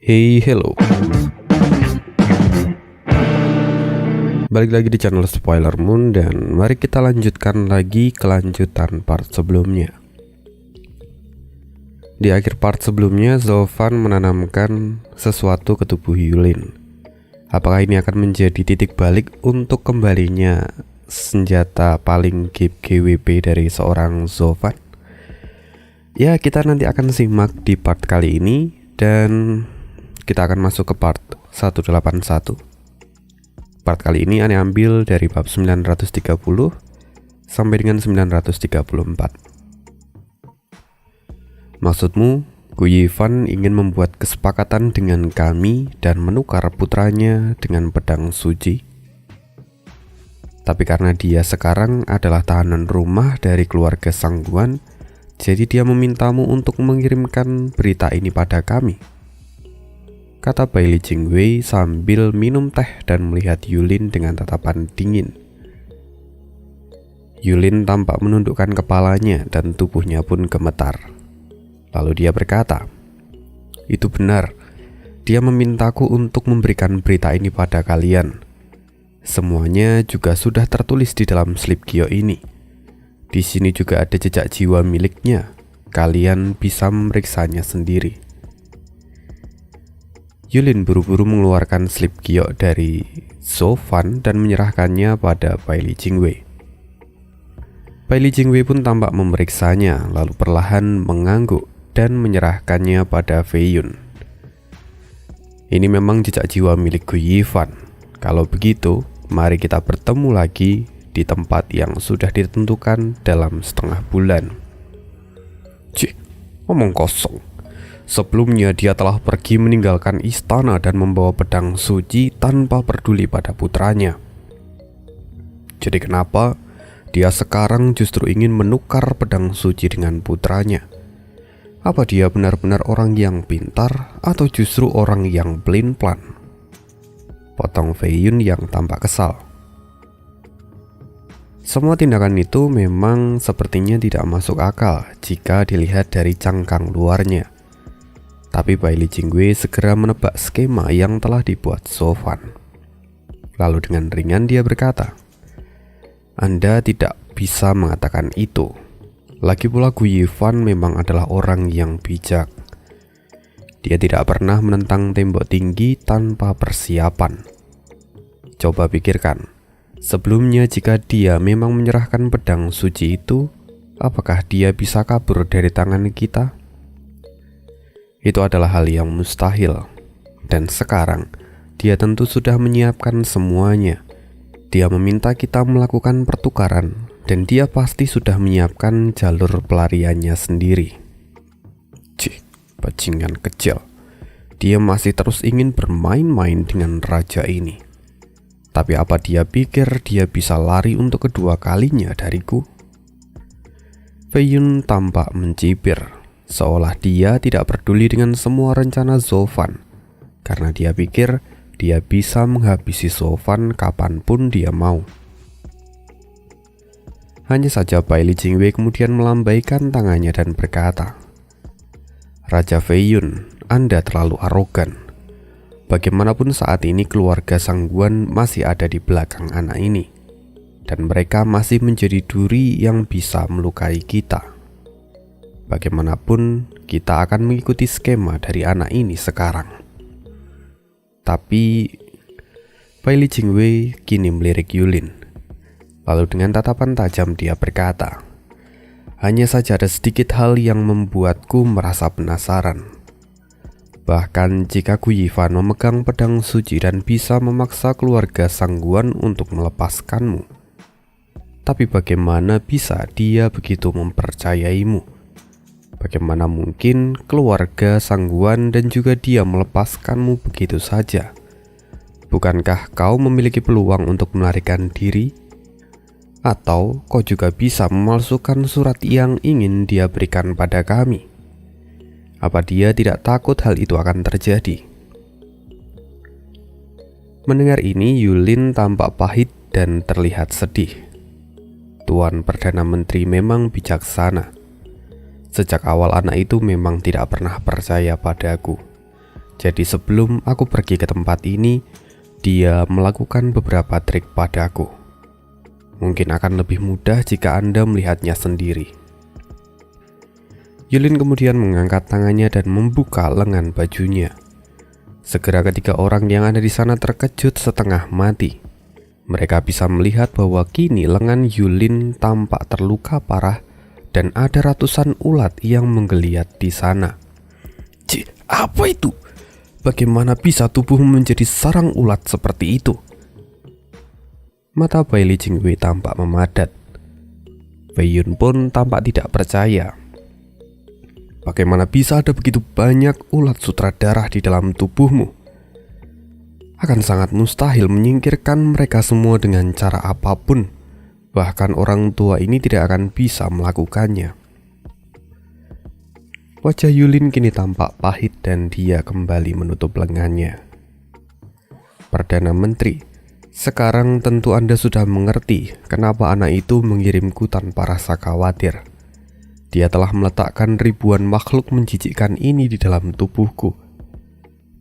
Hey, hello. Balik lagi di channel Spoiler Moon dan mari kita lanjutkan lagi kelanjutan part sebelumnya. Di akhir part sebelumnya, Zofan menanamkan sesuatu ke tubuh Yulin. Apakah ini akan menjadi titik balik untuk kembalinya senjata paling GWP dari seorang Zofan? Ya, kita nanti akan simak di part kali ini dan kita akan masuk ke part 181. Part kali ini Ane ambil dari bab 930 sampai dengan 934. Maksudmu, Gu Yifan ingin membuat kesepakatan dengan kami dan menukar putranya dengan pedang suci. Tapi karena dia sekarang adalah tahanan rumah dari keluarga Sangguan, jadi dia memintamu untuk mengirimkan berita ini pada kami, kata Bailey Jingwei sambil minum teh dan melihat Yulin dengan tatapan dingin. Yulin tampak menundukkan kepalanya dan tubuhnya pun gemetar. Lalu dia berkata, "Itu benar, dia memintaku untuk memberikan berita ini pada kalian. Semuanya juga sudah tertulis di dalam slip Gyo ini. Di sini juga ada jejak jiwa miliknya. Kalian bisa memeriksanya sendiri." Yulin buru-buru mengeluarkan slip Gyo dari Zofan dan menyerahkannya pada Bailey Jingwei. Bailey Jingwei pun tampak memeriksanya, lalu perlahan mengangguk dan menyerahkannya pada Fei Yun. "Ini memang jejak jiwa milik Gu Yifan. Kalau begitu, mari kita bertemu lagi di tempat yang sudah ditentukan dalam setengah bulan." Cih, ngomong kosong. Sebelumnya dia telah pergi meninggalkan istana dan membawa pedang suci tanpa peduli pada putranya. Jadi kenapa dia sekarang justru ingin menukar pedang suci dengan putranya? Apa dia benar-benar orang yang pintar atau justru orang yang pelin-pelan? Potong Fei Yun yang tampak kesal. Semua tindakan itu memang sepertinya tidak masuk akal jika dilihat dari cangkang luarnya. Tapi Bailey Jingwei segera menebak skema yang telah dibuat Zofan. Lalu dengan ringan dia berkata, "Anda tidak bisa mengatakan itu. Lagi pula Gu Yifan memang adalah orang yang bijak. Dia tidak pernah menentang tembok tinggi tanpa persiapan. Coba pikirkan, sebelumnya jika dia memang menyerahkan pedang suci itu, apakah dia bisa kabur dari tangan kita? Itu adalah hal yang mustahil. Dan sekarang, dia tentu sudah menyiapkan semuanya. Dia meminta kita melakukan pertukaran, dan dia pasti sudah menyiapkan jalur pelariannya sendiri." Cih, bajingan kecil. Dia masih terus ingin bermain-main dengan raja ini. Tapi apa dia pikir dia bisa lari untuk kedua kalinya dariku? Fei Yun tampak mencibir, seolah dia tidak peduli dengan semua rencana Zofan, karena dia pikir dia bisa menghabisi Zofan kapanpun dia mau. Hanya saja Bailey Jingwei kemudian melambaikan tangannya dan berkata, "Raja Fei Yun, Anda terlalu arogan. Bagaimanapun saat ini keluarga Sangguan masih ada di belakang anak ini, dan mereka masih menjadi duri yang bisa melukai kita. Bagaimanapun kita akan mengikuti skema dari anak ini sekarang." Tapi Bailey Jingwei kini melirik Yulin. Lalu dengan tatapan tajam dia berkata, "Hanya saja ada sedikit hal yang membuatku merasa penasaran. Bahkan jika Gu Yifan memegang pedang suci dan bisa memaksa keluarga Sangguan untuk melepaskanmu, tapi bagaimana bisa dia begitu mempercayaimu? Bagaimana mungkin keluarga Sangguan dan juga dia melepaskanmu begitu saja? Bukankah kau memiliki peluang untuk melarikan diri? Atau kau juga bisa memalsukan surat yang ingin dia berikan pada kami? Apa dia tidak takut hal itu akan terjadi?" Mendengar ini, Yulin tampak pahit dan terlihat sedih. Tuan Perdana Menteri memang bijaksana. Sejak awal anak itu memang tidak pernah percaya padaku. Jadi sebelum aku pergi ke tempat ini, dia melakukan beberapa trik padaku. Mungkin akan lebih mudah jika Anda melihatnya sendiri. Yulin kemudian mengangkat tangannya dan membuka lengan bajunya. Segera ketiga orang yang ada di sana terkejut setengah mati. Mereka bisa melihat bahwa kini lengan Yulin tampak terluka parah dan ada ratusan ulat yang menggeliat di sana. Apa itu? Bagaimana bisa tubuhmu menjadi sarang ulat seperti itu? Mata Bailey Jingwei tampak memadat. Wei Yun pun tampak tidak percaya. Bagaimana bisa ada begitu banyak ulat sutradara di dalam tubuhmu? Akan sangat mustahil menyingkirkan mereka semua dengan cara apapun. Bahkan orang tua ini tidak akan bisa melakukannya. Wajah Yulin kini tampak pahit dan dia kembali menutup lengannya. Perdana Menteri, sekarang tentu Anda sudah mengerti kenapa anak itu mengirimku tanpa rasa khawatir. Dia telah meletakkan ribuan makhluk menjijikkan ini di dalam tubuhku.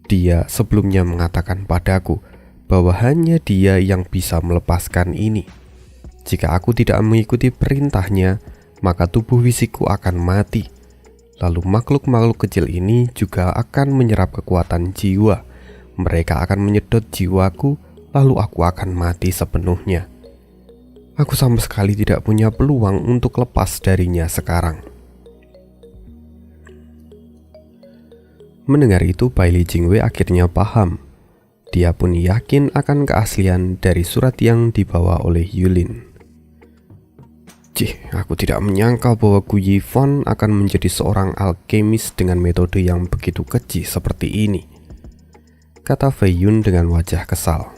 Dia sebelumnya mengatakan padaku bahwa hanya dia yang bisa melepaskan ini. Jika aku tidak mengikuti perintahnya, maka tubuh fisikku akan mati. Lalu makhluk-makhluk kecil ini juga akan menyerap kekuatan jiwa. Mereka akan menyedot jiwaku, lalu aku akan mati sepenuhnya. Aku sama sekali tidak punya peluang untuk lepas darinya sekarang. Mendengar itu, Bailey Jingwei akhirnya paham. Dia pun yakin akan keaslian dari surat yang dibawa oleh Yulin. Aku tidak menyangka bahwa Gu Yifan akan menjadi seorang alkemis dengan metode yang begitu keji seperti ini, kata Wei Yun dengan wajah kesal.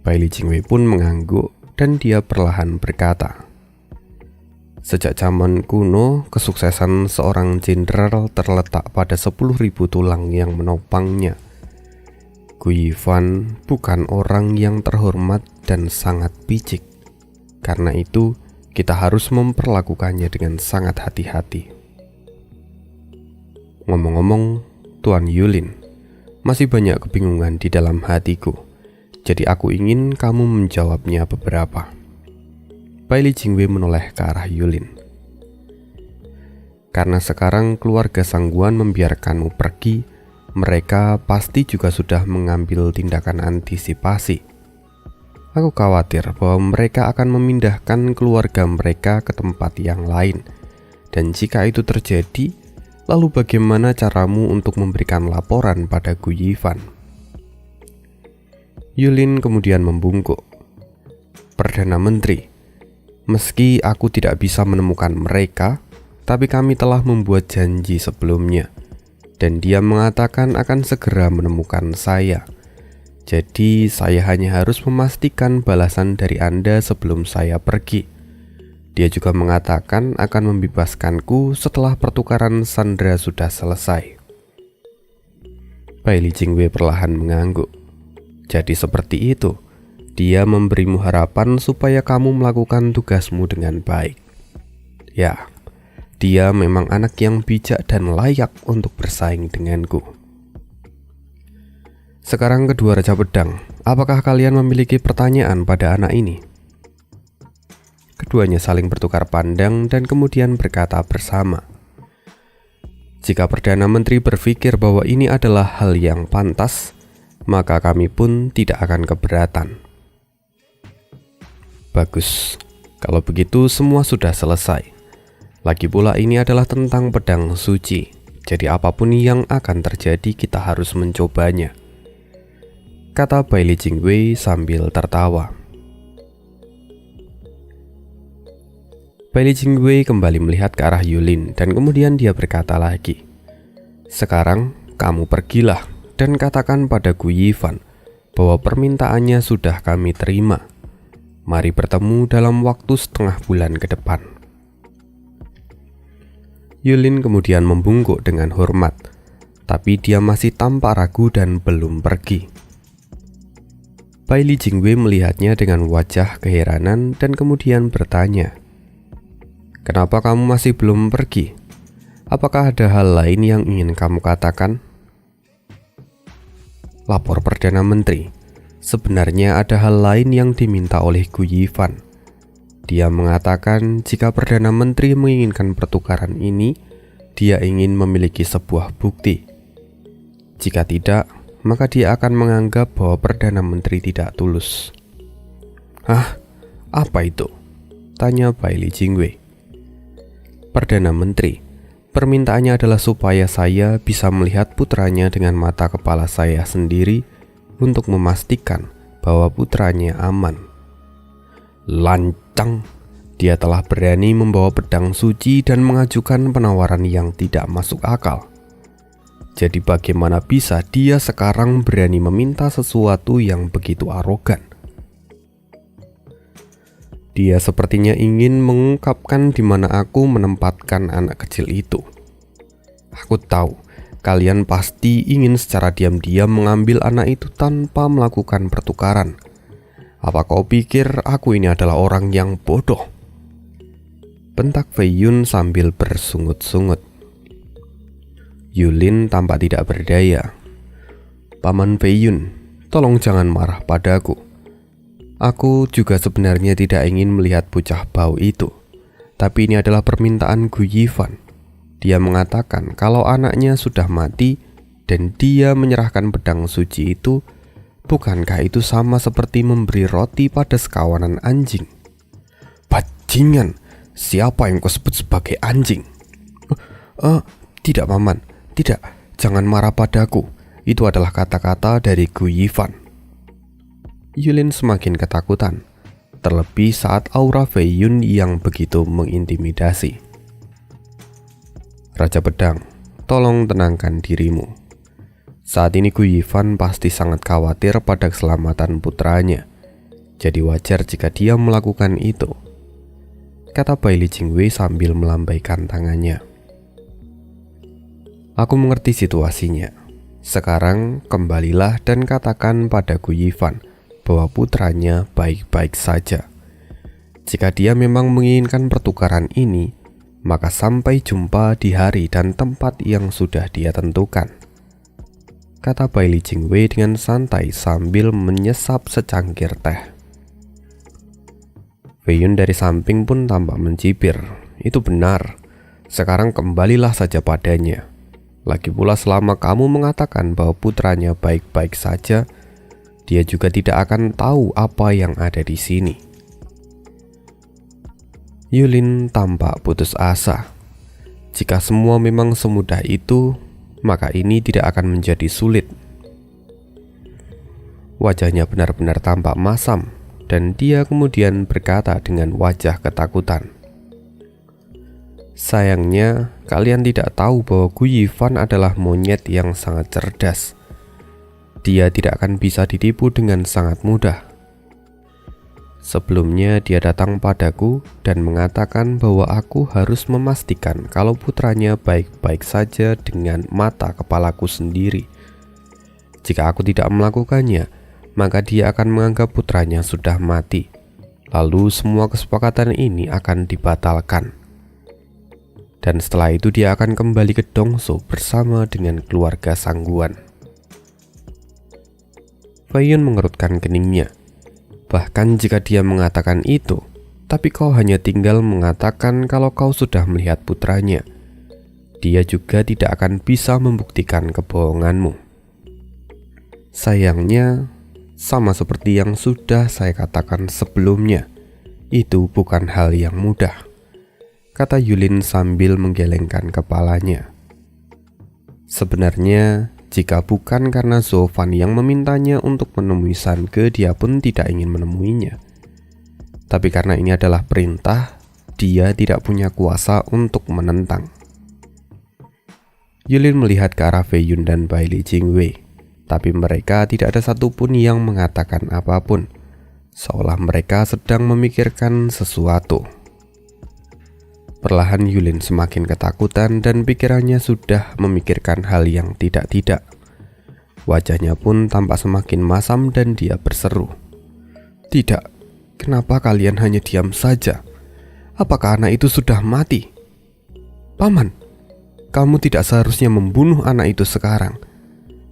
Bailey Jingwei pun mengangguk dan dia perlahan berkata, sejak zaman kuno, kesuksesan seorang jenderal terletak pada 10.000 tulang yang menopangnya. Gu Yifan bukan orang yang terhormat dan sangat picik. Karena itu, kita harus memperlakukannya dengan sangat hati-hati. Ngomong-ngomong, Tuan Yulin, masih banyak kebingungan di dalam hatiku. Jadi aku ingin kamu menjawabnya beberapa. Bailey Jingwei menoleh ke arah Yulin. Karena sekarang keluarga Sangguan membiarkanmu pergi, mereka pasti juga sudah mengambil tindakan antisipasi. Aku khawatir bahwa mereka akan memindahkan keluarga mereka ke tempat yang lain. Dan jika itu terjadi, lalu bagaimana caramu untuk memberikan laporan pada Gu Yifan? Yulin kemudian membungkuk. Perdana Menteri, meski aku tidak bisa menemukan mereka, tapi kami telah membuat janji sebelumnya. Dan dia mengatakan akan segera menemukan saya. Jadi saya hanya harus memastikan balasan dari Anda sebelum saya pergi. Dia juga mengatakan akan membebaskanku setelah pertukaran sandera sudah selesai. Bailey Jingwei perlahan mengangguk. Jadi seperti itu, dia memberimu harapan supaya kamu melakukan tugasmu dengan baik. Ya, dia memang anak yang bijak dan layak untuk bersaing denganku. Sekarang kedua Raja Pedang, apakah kalian memiliki pertanyaan pada anak ini? Keduanya saling bertukar pandang dan kemudian berkata bersama, jika Perdana Menteri berpikir bahwa ini adalah hal yang pantas, maka kami pun tidak akan keberatan. Bagus, kalau begitu semua sudah selesai. Lagi pula ini adalah tentang pedang suci, jadi apapun yang akan terjadi kita harus mencobanya, kata Bailey Jingwei sambil tertawa. Bailey Jingwei kembali melihat ke arah Yulin dan kemudian dia berkata lagi, sekarang kamu pergilah dan katakan pada Gu Yifan bahwa permintaannya sudah kami terima. Mari bertemu dalam waktu setengah bulan ke depan. Yulin kemudian membungkuk dengan hormat, tapi dia masih tampak ragu dan belum pergi. Bailey Jingwei melihatnya dengan wajah keheranan dan kemudian bertanya, kenapa kamu masih belum pergi? Apakah ada hal lain yang ingin kamu katakan? lapor Perdana Menteri. Sebenarnya ada hal lain yang diminta oleh Gu Yifan. Dia mengatakan jika Perdana Menteri menginginkan pertukaran ini, dia ingin memiliki sebuah bukti. Jika tidak, maka dia akan menganggap bahwa Perdana Menteri tidak tulus. "Hah? Apa itu?" tanya Bailey Jingwei. "Perdana Menteri, permintaannya adalah supaya saya bisa melihat putranya dengan mata kepala saya sendiri untuk memastikan bahwa putranya aman." Lancang, dia telah berani membawa pedang suci dan mengajukan penawaran yang tidak masuk akal. Jadi bagaimana bisa dia sekarang berani meminta sesuatu yang begitu arogan? Dia sepertinya ingin mengungkapkan di mana aku menempatkan anak kecil itu. Aku tahu kalian pasti ingin secara diam-diam mengambil anak itu tanpa melakukan pertukaran. Apa kau pikir aku ini adalah orang yang bodoh? Bentak Fei Yun sambil bersungut-sungut. Yulin tampak tidak berdaya. "Paman Fei Yun, tolong jangan marah padaku. Aku juga sebenarnya tidak ingin melihat bocah bau itu. Tapi ini adalah permintaan Gu Yifan. Dia mengatakan kalau anaknya sudah mati dan dia menyerahkan pedang suci itu, bukankah itu sama seperti memberi roti pada sekawanan anjing?" "Bajingan, siapa yang kau sebut sebagai anjing?" Tidak paman, tidak, jangan marah padaku. Itu adalah kata-kata dari Gu Yifan." Yulin semakin ketakutan, terlebih saat aura Fei Yun yang begitu mengintimidasi. "Raja Pedang, tolong tenangkan dirimu. Saat ini Gu Yifan pasti sangat khawatir pada keselamatan putranya. Jadi wajar jika dia melakukan itu," kata Bailey Jingwei sambil melambaikan tangannya. "Aku mengerti situasinya. Sekarang kembalilah dan katakan pada Gu Yifan bahwa putranya baik-baik saja. Jika dia memang menginginkan pertukaran ini, maka sampai jumpa di hari dan tempat yang sudah dia tentukan," kata Bailey Jingwei dengan santai sambil menyesap secangkir teh. Fei Yun dari samping pun tampak mencibir. "Itu benar. Sekarang kembalilah saja padanya. Lagi pula selama kamu mengatakan bahwa putranya baik-baik saja, dia juga tidak akan tahu apa yang ada di sini." Yulin tampak putus asa. Jika semua memang semudah itu, maka ini tidak akan menjadi sulit. Wajahnya benar-benar tampak masam, dan dia kemudian berkata dengan wajah ketakutan, "Sayangnya, kalian tidak tahu bahwa Gu Yifan adalah monyet yang sangat cerdas. Dia tidak akan bisa ditipu dengan sangat mudah. Sebelumnya dia datang padaku dan mengatakan bahwa aku harus memastikan kalau putranya baik-baik saja dengan mata kepalaku sendiri. Jika aku tidak melakukannya, maka dia akan menganggap putranya sudah mati. Lalu semua kesepakatan ini akan dibatalkan. Dan setelah itu dia akan kembali ke Dongso bersama dengan keluarga Sangguan." Fei Yun mengerutkan keningnya. "Bahkan jika dia mengatakan itu, tapi kau hanya tinggal mengatakan kalau kau sudah melihat putranya, dia juga tidak akan bisa membuktikan kebohonganmu. Sayangnya, sama seperti yang sudah saya katakan sebelumnya, itu bukan hal yang mudah," kata Yulin sambil menggelengkan kepalanya. Sebenarnya, jika bukan karena Zofan yang memintanya untuk menemui San Ge, dia pun tidak ingin menemuinya. Tapi karena ini adalah perintah, dia tidak punya kuasa untuk menentang. Yulin melihat ke arah Fei Yun dan Bailey Jingwei, tapi mereka tidak ada satupun yang mengatakan apapun, seolah mereka sedang memikirkan sesuatu. Perlahan Yulin semakin ketakutan dan pikirannya sudah memikirkan hal yang tidak-tidak. Wajahnya pun tampak semakin masam dan dia berseru, "Tidak, kenapa kalian hanya diam saja? Apakah anak itu sudah mati? Paman, kamu tidak seharusnya membunuh anak itu sekarang.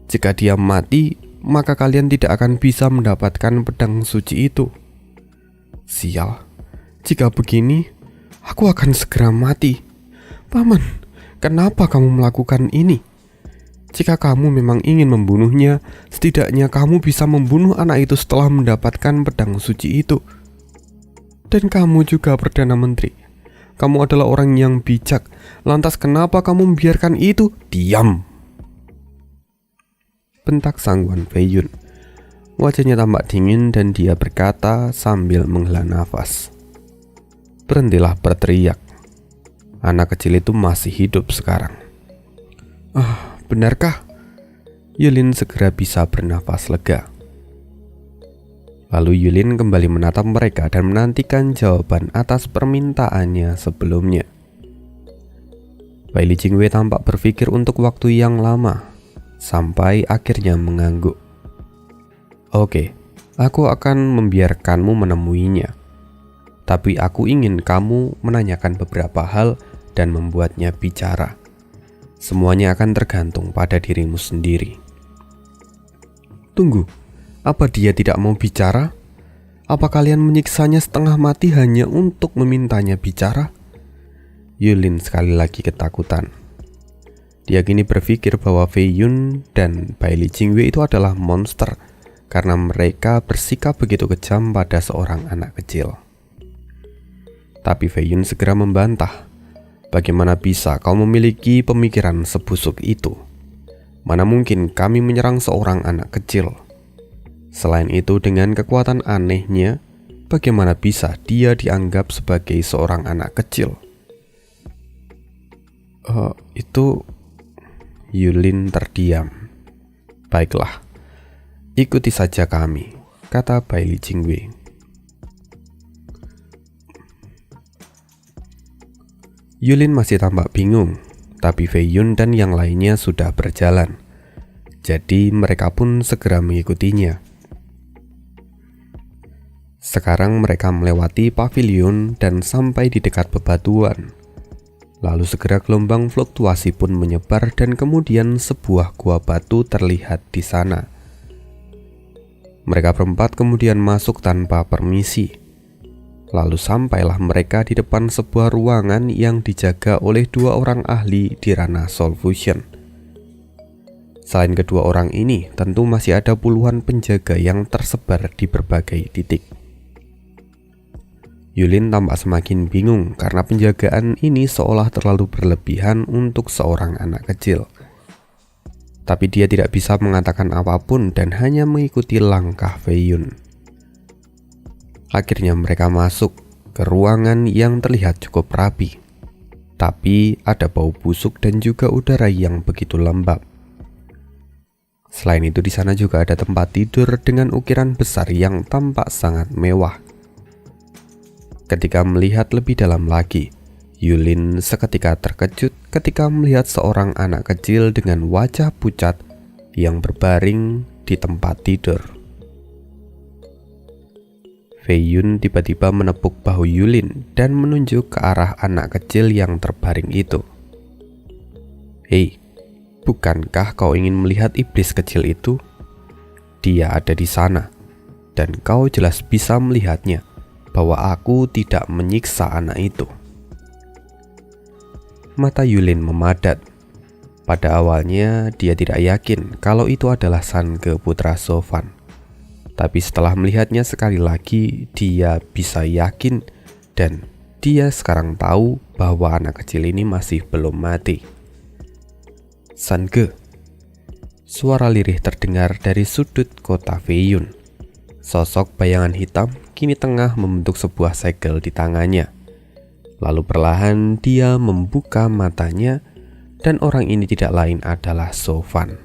Jika dia mati, maka kalian tidak akan bisa mendapatkan pedang suci itu. Sial, jika begini, aku akan segera mati. Paman, kenapa kamu melakukan ini? Jika kamu memang ingin membunuhnya, setidaknya kamu bisa membunuh anak itu setelah mendapatkan pedang suci itu. Dan kamu juga Perdana Menteri. Kamu adalah orang yang bijak. Lantas kenapa kamu membiarkan itu? Diam! Bentak sangguan Fei Yun. Wajahnya tampak dingin dan dia berkata sambil menghela nafas. Berhentilah berteriak. Anak kecil itu masih hidup sekarang. Benarkah? Yulin segera bisa bernafas lega. Lalu Yulin kembali menatap mereka dan menantikan jawaban atas permintaannya sebelumnya. Baili Jingwei tampak berpikir untuk waktu yang lama, sampai akhirnya mengangguk. Oke, aku akan membiarkanmu menemuinya. Tapi aku ingin kamu menanyakan beberapa hal dan membuatnya bicara. Semuanya akan tergantung pada dirimu sendiri. Tunggu, apa dia tidak mau bicara? Apa kalian menyiksanya setengah mati hanya untuk memintanya bicara? Yulin sekali lagi ketakutan. Dia kini berpikir bahwa Fei Yun dan Baili Jingwei itu adalah monster karena mereka bersikap begitu kejam pada seorang anak kecil. Tapi Fei Yun segera membantah. Bagaimana bisa kau memiliki pemikiran sebusuk itu? Mana mungkin kami menyerang seorang anak kecil? Selain itu, dengan kekuatan anehnya, bagaimana bisa dia dianggap sebagai seorang anak kecil? Itu... Yulin terdiam. Baiklah, ikuti saja kami, kata Baili Jingwei. Yulin masih tampak bingung, tapi Fei Yun dan yang lainnya sudah berjalan. Jadi mereka pun segera mengikutinya. Sekarang mereka melewati pavilion dan sampai di dekat bebatuan. Lalu segera gelombang fluktuasi pun menyebar dan kemudian sebuah gua batu terlihat di sana. Mereka berempat kemudian masuk tanpa permisi. Lalu sampailah mereka di depan sebuah ruangan yang dijaga oleh 2 orang ahli di ranah Soul Fusion. Selain kedua orang ini, tentu masih ada puluhan penjaga yang tersebar di berbagai titik. Yulin tampak semakin bingung karena penjagaan ini seolah terlalu berlebihan untuk seorang anak kecil. Tapi dia tidak bisa mengatakan apapun dan hanya mengikuti langkah Fei Yun. Akhirnya mereka masuk ke ruangan yang terlihat cukup rapi. Tapi ada bau busuk dan juga udara yang begitu lembab. Selain itu di sana juga ada tempat tidur dengan ukiran besar yang tampak sangat mewah. Ketika melihat lebih dalam lagi, Yulin seketika terkejut ketika melihat seorang anak kecil dengan wajah pucat yang berbaring di tempat tidur. Fei Yun tiba-tiba menepuk bahu Yulin dan menunjuk ke arah anak kecil yang terbaring itu. Hei, bukankah kau ingin melihat iblis kecil itu? Dia ada di sana, dan kau jelas bisa melihatnya bahwa aku tidak menyiksa anak itu. Mata Yulin memadat. Pada awalnya dia tidak yakin kalau itu adalah Sange putra Sofan. Tapi setelah melihatnya sekali lagi, dia bisa yakin dan dia sekarang tahu bahwa anak kecil ini masih belum mati. Sange. Suara lirih terdengar dari sudut kota Fei Yun. Sosok bayangan hitam kini tengah membentuk sebuah segel di tangannya. Lalu perlahan dia membuka matanya dan orang ini tidak lain adalah Sofan.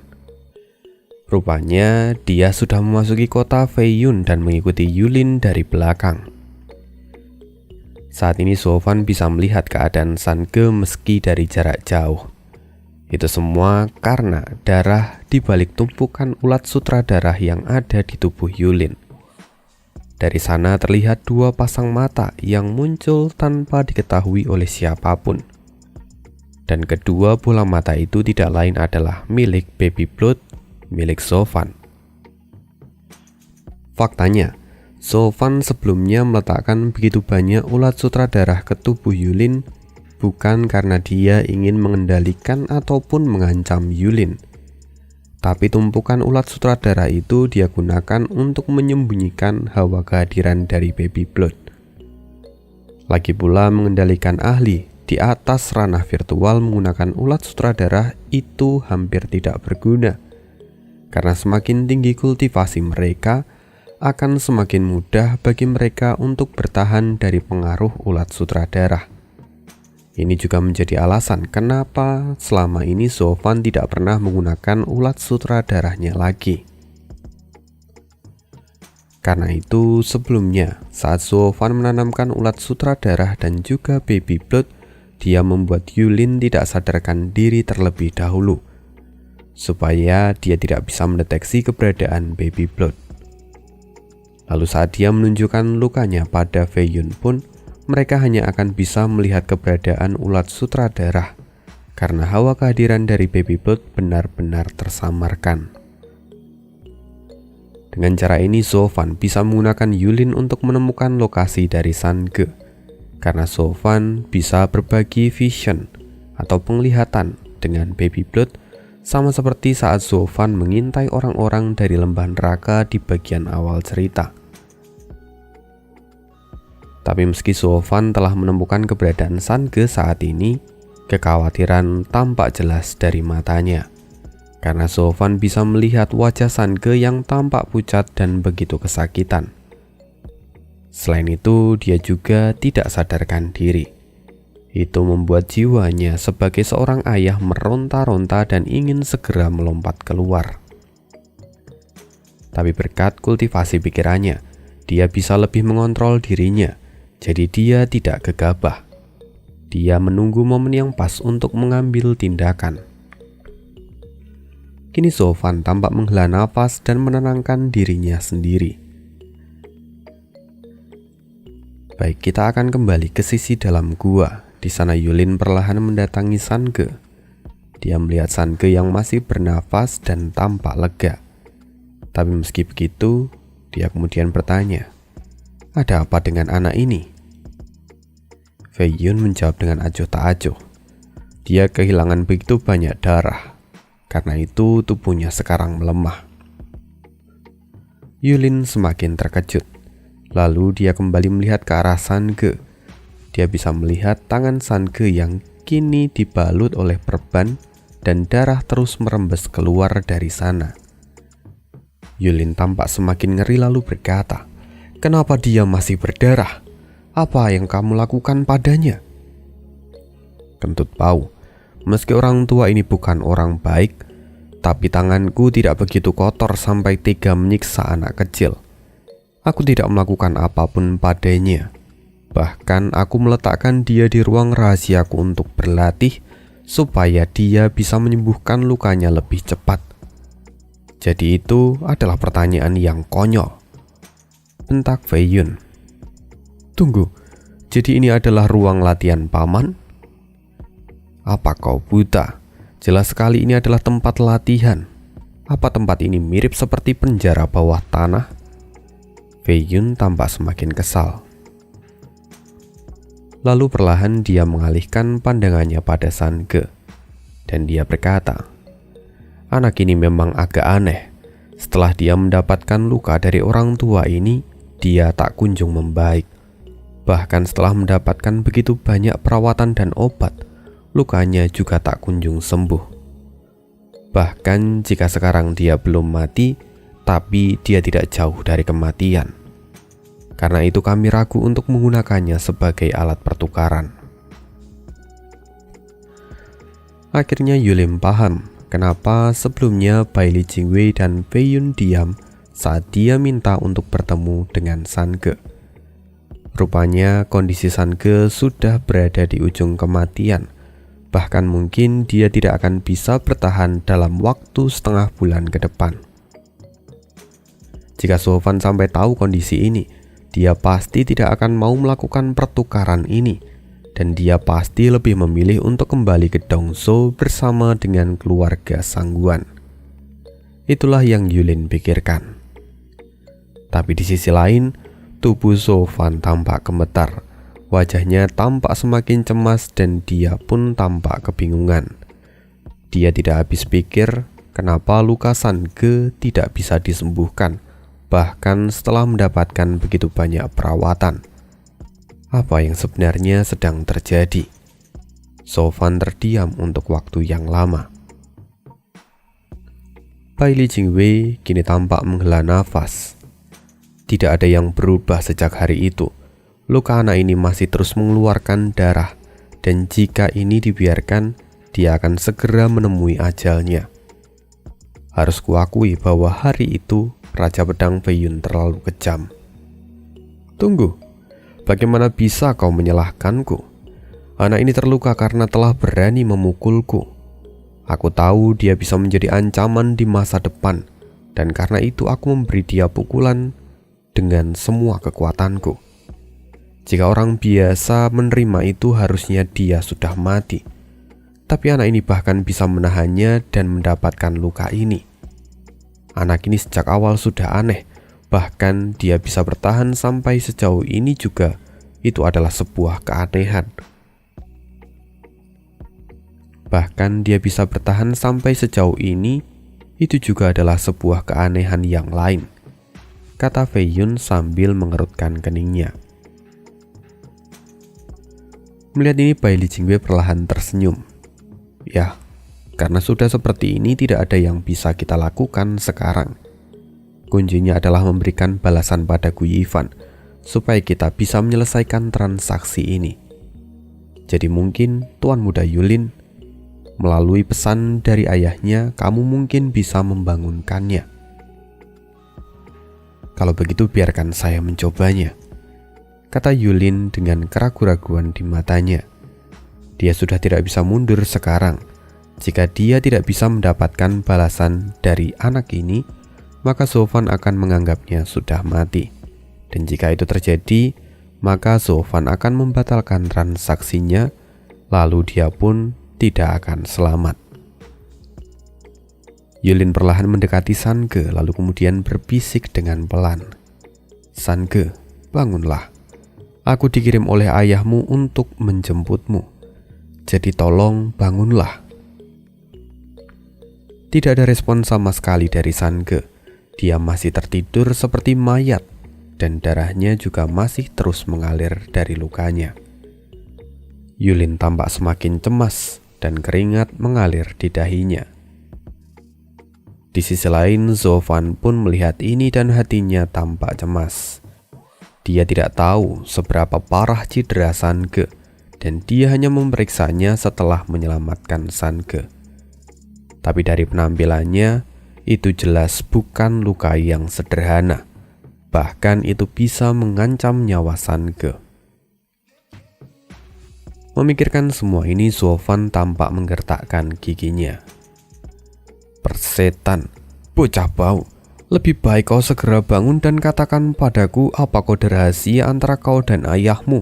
Rupanya dia sudah memasuki kota Fei Yun dan mengikuti Yulin dari belakang. Saat ini Sofan bisa melihat keadaan Sange meski dari jarak jauh. Itu semua karena darah di balik tumpukan ulat sutradara yang ada di tubuh Yulin. Dari sana terlihat 2 pasang mata yang muncul tanpa diketahui oleh siapapun. Dan kedua bola mata itu tidak lain adalah milik Baby Blood, milik Sofan. Faktanya, Sofan sebelumnya meletakkan begitu banyak ulat sutra darah ke tubuh Yulin bukan karena dia ingin mengendalikan ataupun mengancam Yulin. Tapi tumpukan ulat sutra darah itu dia gunakan untuk menyembunyikan hawa kehadiran dari Baby Blood. Lagi pula mengendalikan ahli di atas ranah virtual menggunakan ulat sutra darah itu hampir tidak berguna. Karena semakin tinggi kultivasi mereka, akan semakin mudah bagi mereka untuk bertahan dari pengaruh ulat sutra darah. Ini juga menjadi alasan kenapa selama ini Sofan tidak pernah menggunakan ulat sutra darahnya lagi. Karena itu sebelumnya saat Sofan menanamkan ulat sutra darah dan juga Baby Blood, dia membuat Yulin tidak sadarkan diri terlebih dahulu supaya dia tidak bisa mendeteksi keberadaan Baby Blood. Lalu saat dia menunjukkan lukanya pada Feiyun pun, mereka hanya akan bisa melihat keberadaan ulat sutra darah karena hawa kehadiran dari Baby Blood benar-benar tersamarkan. Dengan cara ini Sofan bisa menggunakan Yulin untuk menemukan lokasi dari Sange, karena Sofan bisa berbagi vision atau penglihatan dengan Baby Blood, sama seperti saat Sofan mengintai orang-orang dari lembah neraka di bagian awal cerita. Tapi meski Sofan telah menemukan keberadaan Sange saat ini, kekhawatiran tampak jelas dari matanya. Karena Sofan bisa melihat wajah Sange yang tampak pucat dan begitu kesakitan. Selain itu, dia juga tidak sadarkan diri. Itu membuat jiwanya sebagai seorang ayah meronta-ronta dan ingin segera melompat keluar. Tapi berkat kultivasi pikirannya, dia bisa lebih mengontrol dirinya. Jadi dia tidak gegabah. Dia menunggu momen yang pas untuk mengambil tindakan. Kini Sofan tampak menghela nafas dan menenangkan dirinya sendiri. Baik, kita akan kembali ke sisi dalam gua. Di sana Yulin perlahan mendatangi Sange. Dia melihat Sange yang masih bernafas dan tampak lega. Tapi meski begitu, dia kemudian bertanya, "Ada apa dengan anak ini?" Feiyun menjawab dengan acuh tak acuh. Dia kehilangan begitu banyak darah. Karena itu tubuhnya sekarang melemah. Yulin semakin terkejut. Lalu dia kembali melihat ke arah Sange. Dia bisa melihat tangan Sange yang kini dibalut oleh perban dan darah terus merembes keluar dari sana. Yulin tampak semakin ngeri lalu berkata, "Kenapa dia masih berdarah? Apa yang kamu lakukan padanya?" Kentut Pau, meski orang tua ini bukan orang baik, tapi tanganku tidak begitu kotor sampai tega menyiksa anak kecil. Aku tidak melakukan apapun padanya. Bahkan aku meletakkan dia di ruang rahasiaku untuk berlatih supaya dia bisa menyembuhkan lukanya lebih cepat. Jadi itu adalah pertanyaan yang konyol, bentak Feiyun. "Tunggu, jadi ini adalah ruang latihan paman? Apa kau buta? Jelas sekali ini adalah tempat latihan. Apa tempat ini mirip seperti penjara bawah tanah?" Feiyun tampak semakin kesal. Lalu perlahan dia mengalihkan pandangannya pada Sange. Dan dia berkata, "Anak ini memang agak aneh. Setelah dia mendapatkan luka dari orang tua ini, dia tak kunjung membaik. Bahkan setelah mendapatkan begitu banyak perawatan dan obat, lukanya juga tak kunjung sembuh. Bahkan jika sekarang dia belum mati, tapi dia tidak jauh dari kematian. Karena itu kami ragu untuk menggunakannya sebagai alat pertukaran." Akhirnya Yulin paham kenapa sebelumnya Bailey Jingwei dan Feiyun diam saat dia minta untuk bertemu dengan Sange. Rupanya kondisi Sange sudah berada di ujung kematian. Bahkan mungkin dia tidak akan bisa bertahan dalam waktu setengah bulan ke depan. Jika Sofan sampai tahu kondisi ini, dia pasti tidak akan mau melakukan pertukaran ini. Dan dia pasti lebih memilih untuk kembali ke Dongso bersama dengan keluarga Sangguan. Itulah yang Yulin pikirkan. Tapi di sisi lain, tubuh Sofan tampak gemetar. Wajahnya tampak semakin cemas dan dia pun tampak kebingungan. Dia tidak habis pikir kenapa luka Sange tidak bisa disembuhkan, bahkan setelah mendapatkan begitu banyak perawatan. Apa yang sebenarnya sedang terjadi? Sofan terdiam untuk waktu yang lama. Bailey Jingwei kini tampak menghela nafas. Tidak ada yang berubah sejak hari itu. Luka anak ini masih terus mengeluarkan darah, dan jika ini dibiarkan, dia akan segera menemui ajalnya. Harus kuakui bahwa hari itu Raja Pedang Feiyun terlalu kejam. Tunggu, bagaimana bisa kau menyalahkanku? Anak ini terluka karena telah berani memukulku. Aku tahu dia bisa menjadi ancaman di masa depan, dan karena itu aku memberi dia pukulan dengan semua kekuatanku. Jika orang biasa menerima itu, harusnya dia sudah mati. Tapi anak ini bahkan bisa menahannya dan mendapatkan luka ini. Anak ini sejak awal sudah aneh. Bahkan dia bisa bertahan sampai sejauh ini juga. Itu adalah sebuah keanehan. Bahkan dia bisa bertahan sampai sejauh ini, itu juga adalah sebuah keanehan yang lain, kata Feiyun sambil mengerutkan keningnya. Melihat ini, Bailey Jingwei perlahan tersenyum. Ya, karena sudah seperti ini tidak ada yang bisa kita lakukan sekarang. Kuncinya adalah memberikan balasan pada Gu Yifan, supaya kita bisa menyelesaikan transaksi ini. Jadi mungkin Tuan Muda Yulin, melalui pesan dari ayahnya, kamu mungkin bisa membangunkannya. Kalau begitu biarkan saya mencobanya, kata Yulin dengan keraguan-raguan di matanya. Dia sudah tidak bisa mundur sekarang. Jika dia tidak bisa mendapatkan balasan dari anak ini, maka Sofan akan menganggapnya sudah mati. Dan jika itu terjadi, maka Sofan akan membatalkan transaksinya, lalu dia pun tidak akan selamat. Yulin perlahan mendekati Sange, lalu kemudian berbisik dengan pelan. Sange, bangunlah. Aku dikirim oleh ayahmu untuk menjemputmu. Jadi tolong bangunlah. Tidak ada respon sama sekali dari Sange. Dia masih tertidur seperti mayat, dan darahnya juga masih terus mengalir dari lukanya. Yulin tampak semakin cemas, dan keringat mengalir di dahinya. Di sisi lain, Sofan pun melihat ini dan hatinya tampak cemas. Dia tidak tahu seberapa parah cedera Sange, dan dia hanya memeriksanya setelah menyelamatkan Sange. Tapi dari penampilannya, itu jelas bukan luka yang sederhana. Bahkan itu bisa mengancam nyawa Sange. Memikirkan semua ini, Sofan tampak menggertakkan giginya. Persetan, bocah bau. Lebih baik kau segera bangun dan katakan padaku apa kode rahasia antara kau dan ayahmu,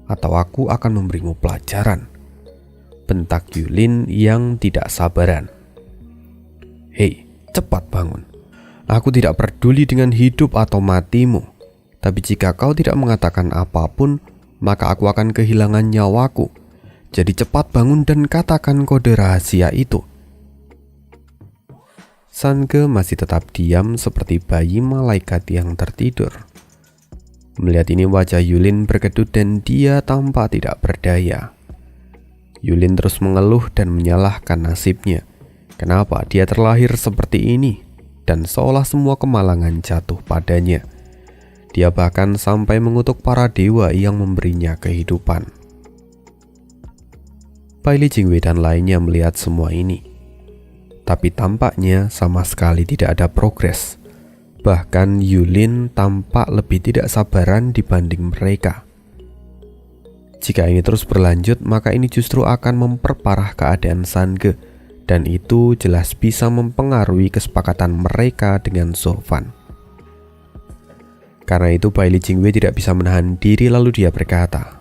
atau aku akan memberimu pelajaran, bentak Yulin yang tidak sabaran. Hei, cepat bangun. Aku tidak peduli dengan hidup atau matimu. Tapi jika kau tidak mengatakan apapun, maka aku akan kehilangan nyawaku. Jadi cepat bangun dan katakan kode rahasia itu. Sange masih tetap diam seperti bayi malaikat yang tertidur. Melihat ini, wajah Yulin berkedut dan dia tampak tidak berdaya. Yulin terus mengeluh dan menyalahkan nasibnya. Kenapa dia terlahir seperti ini? Dan seolah semua kemalangan jatuh padanya. Dia bahkan sampai mengutuk para dewa yang memberinya kehidupan. Bailey Jingwei dan lainnya melihat semua ini. Tapi tampaknya sama sekali tidak ada progres. Bahkan Yulin tampak lebih tidak sabaran dibanding mereka. Jika ini terus berlanjut, maka ini justru akan memperparah keadaan Sange, dan itu jelas bisa mempengaruhi kesepakatan mereka dengan Sofan. Karena itu Bailey Jingwei tidak bisa menahan diri, lalu dia berkata,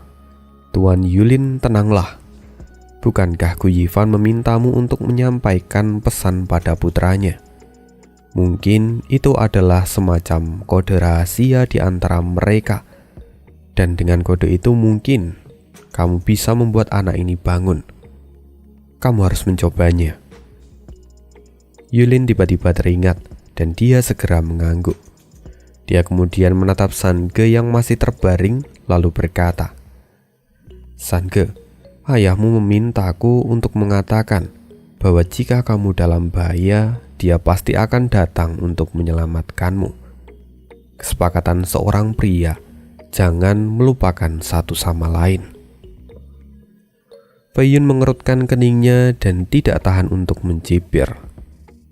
Tuan Yulin, tenanglah. Bukankah Gu Yifan memintamu untuk menyampaikan pesan pada putranya? Mungkin itu adalah semacam kode rahasia di antara mereka. Dan dengan kode itu mungkin kamu bisa membuat anak ini bangun. Kamu harus mencobanya. Yulin tiba-tiba teringat dan dia segera mengangguk. Dia kemudian menatap Sange yang masih terbaring lalu berkata, "Sange, ayahmu memintaku untuk mengatakan bahwa jika kamu dalam bahaya, dia pasti akan datang untuk menyelamatkanmu. Kesepakatan seorang pria, jangan melupakan satu sama lain." Baiyun mengerutkan keningnya dan tidak tahan untuk mencibir.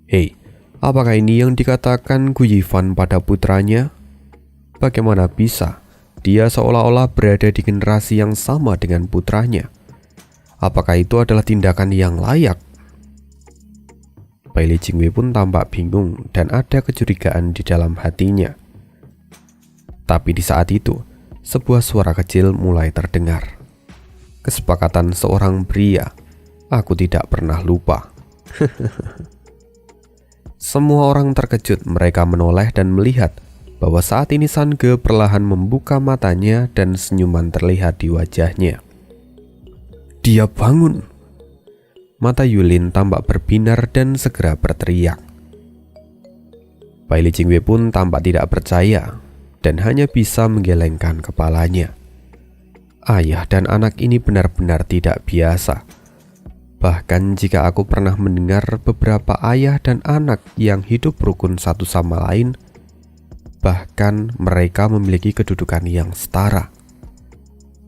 "Hei, apakah ini yang dikatakan Gu Yifan pada putranya? Bagaimana bisa dia seolah-olah berada di generasi yang sama dengan putranya? Apakah itu adalah tindakan yang layak?" Baili Jingwei pun tampak bingung dan ada kecurigaan di dalam hatinya. Tapi di saat itu, sebuah suara kecil mulai terdengar. "Kesepakatan seorang pria, aku tidak pernah lupa." Semua orang terkejut, mereka menoleh dan melihat bahwa saat ini Sange perlahan membuka matanya dan senyuman terlihat di wajahnya. Dia bangun. Mata Yulin tampak berbinar dan segera berteriak. Baili Jingwei pun tampak tidak percaya dan hanya bisa menggelengkan kepalanya. Ayah dan anak ini benar-benar tidak biasa. Bahkan jika aku pernah mendengar beberapa ayah dan anak yang hidup rukun satu sama lain, bahkan mereka memiliki kedudukan yang setara.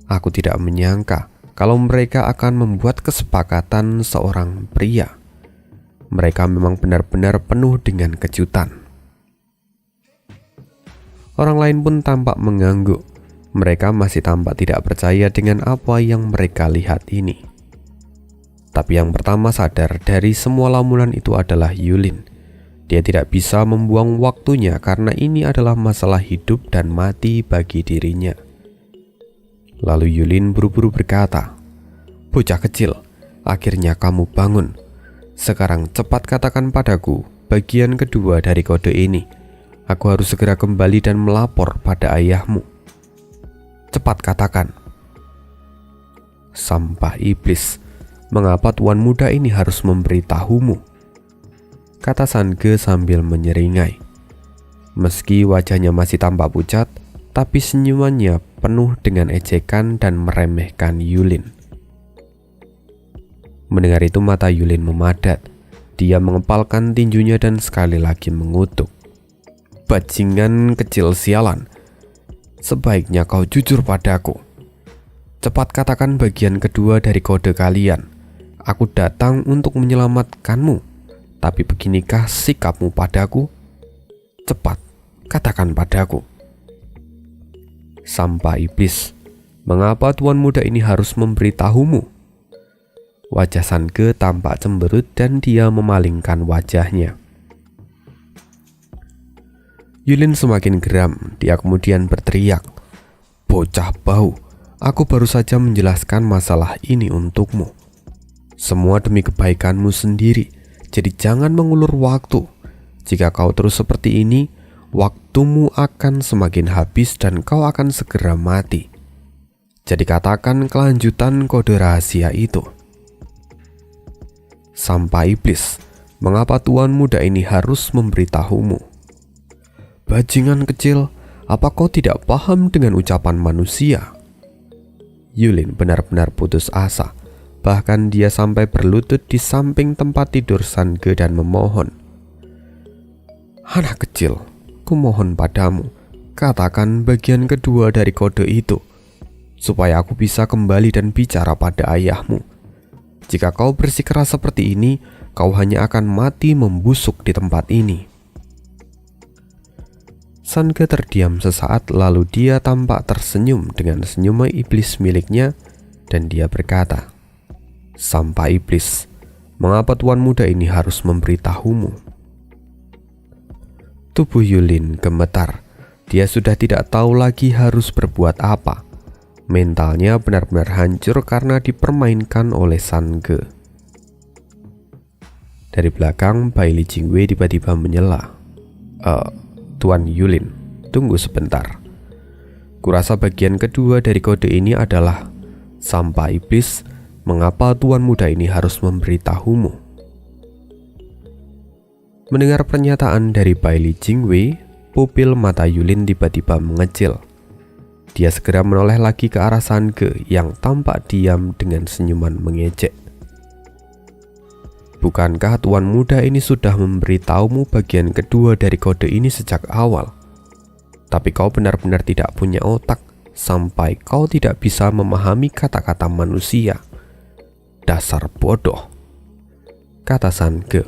Aku tidak menyangka kalau mereka akan membuat kesepakatan seorang pria. Mereka memang benar-benar penuh dengan kejutan. Orang lain pun tampak mengangguk. Mereka masih tampak tidak percaya dengan apa yang mereka lihat ini. Tapi yang pertama sadar dari semua lamunan itu adalah Yulin. Dia tidak bisa membuang waktunya karena ini adalah masalah hidup dan mati bagi dirinya. Lalu Yulin buru-buru berkata, "Bocah kecil, akhirnya kamu bangun. Sekarang cepat katakan padaku bagian kedua dari kode ini. Aku harus segera kembali dan melapor pada ayahmu. Cepat katakan." "Sampah iblis, mengapa tuan muda ini harus memberitahumu?" kata Sange sambil menyeringai. Meski wajahnya masih tampak pucat, tapi senyumannya penuh dengan ejekan dan meremehkan Yulin. Mendengar itu mata Yulin memadat. Dia mengepalkan tinjunya dan sekali lagi mengutuk. "Bajingan kecil sialan, sebaiknya kau jujur padaku. Cepat katakan bagian kedua dari kode kalian. Aku datang untuk menyelamatkanmu, tapi beginikah sikapmu padaku? Cepat katakan padaku." "Sampah iblis, mengapa tuan muda ini harus memberitahumu?" Wajah Sange tampak cemberut dan dia memalingkan wajahnya. Yulin semakin geram. Dia kemudian berteriak, "Bocah bau, aku baru saja menjelaskan masalah ini untukmu. Semua demi kebaikanmu sendiri, jadi jangan mengulur waktu. Jika kau terus seperti ini, waktumu akan semakin habis dan kau akan segera mati. Jadi katakan kelanjutan kode rahasia itu." "Sampah iblis, mengapa tuan muda ini harus memberitahumu?" "Bajingan kecil, apa kau tidak paham dengan ucapan manusia?" Yulin benar-benar putus asa. Bahkan dia sampai berlutut di samping tempat tidur Sange dan memohon, "Anak kecil, kumohon padamu, katakan bagian kedua dari kode itu, supaya aku bisa kembali dan bicara pada ayahmu. Jika kau bersikeras seperti ini, kau hanya akan mati membusuk di tempat ini." Sange terdiam sesaat, lalu dia tampak tersenyum dengan senyuman iblis miliknya dan dia berkata, "Sampah iblis, mengapa tuan muda ini harus memberitahumu?" Tubuh Yulin gemetar. Dia sudah tidak tahu lagi harus berbuat apa. Mentalnya benar-benar hancur karena dipermainkan oleh Sange. Dari belakang, Baili Jingwei tiba-tiba menyela. Tuan Yulin, tunggu sebentar. Kurasa bagian kedua dari kode ini adalah sampah iblis, mengapa tuan muda ini harus memberitahumu?" Mendengar pernyataan dari Bailey Jingwei, pupil mata Yulin tiba-tiba mengecil. Dia segera menoleh lagi ke arah Sange yang tampak diam dengan senyuman mengejek. "Bukankah tuan muda ini sudah memberitahumu bagian kedua dari kode ini sejak awal? Tapi kau benar-benar tidak punya otak sampai kau tidak bisa memahami kata-kata manusia. Dasar bodoh," kata Sange.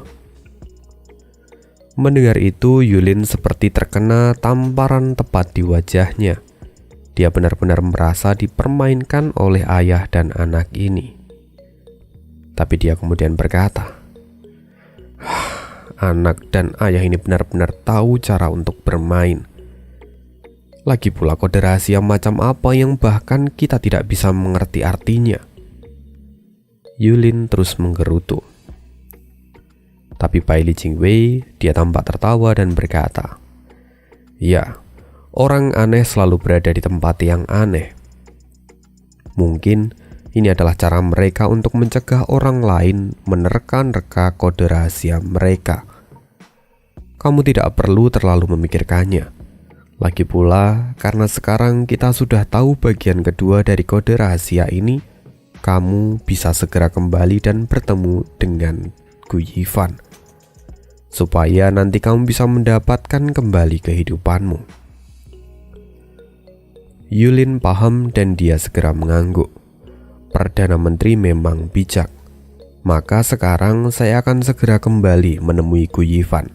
Mendengar itu, Yulin seperti terkena tamparan tepat di wajahnya. Dia benar-benar merasa dipermainkan oleh ayah dan anak ini. Tapi dia kemudian berkata, "Anak dan ayah ini benar-benar tahu cara untuk bermain. Lagi pula kode rahasia macam apa yang bahkan kita tidak bisa mengerti artinya?" Yulin terus menggerutu. Tapi Bailey Jingwei, dia tampak tertawa dan berkata, "Ya, orang aneh selalu berada di tempat yang aneh. Mungkin ini adalah cara mereka untuk mencegah orang lain menerka-nerka kode rahasia mereka. Kamu tidak perlu terlalu memikirkannya. Lagi pula, karena sekarang kita sudah tahu bagian kedua dari kode rahasia ini, kamu bisa segera kembali dan bertemu dengan Gu Yifan, supaya nanti kamu bisa mendapatkan kembali kehidupanmu." Yulin paham dan dia segera mengangguk. Perdana Menteri memang bijak. Maka sekarang saya akan segera kembali menemui Gu Yifan.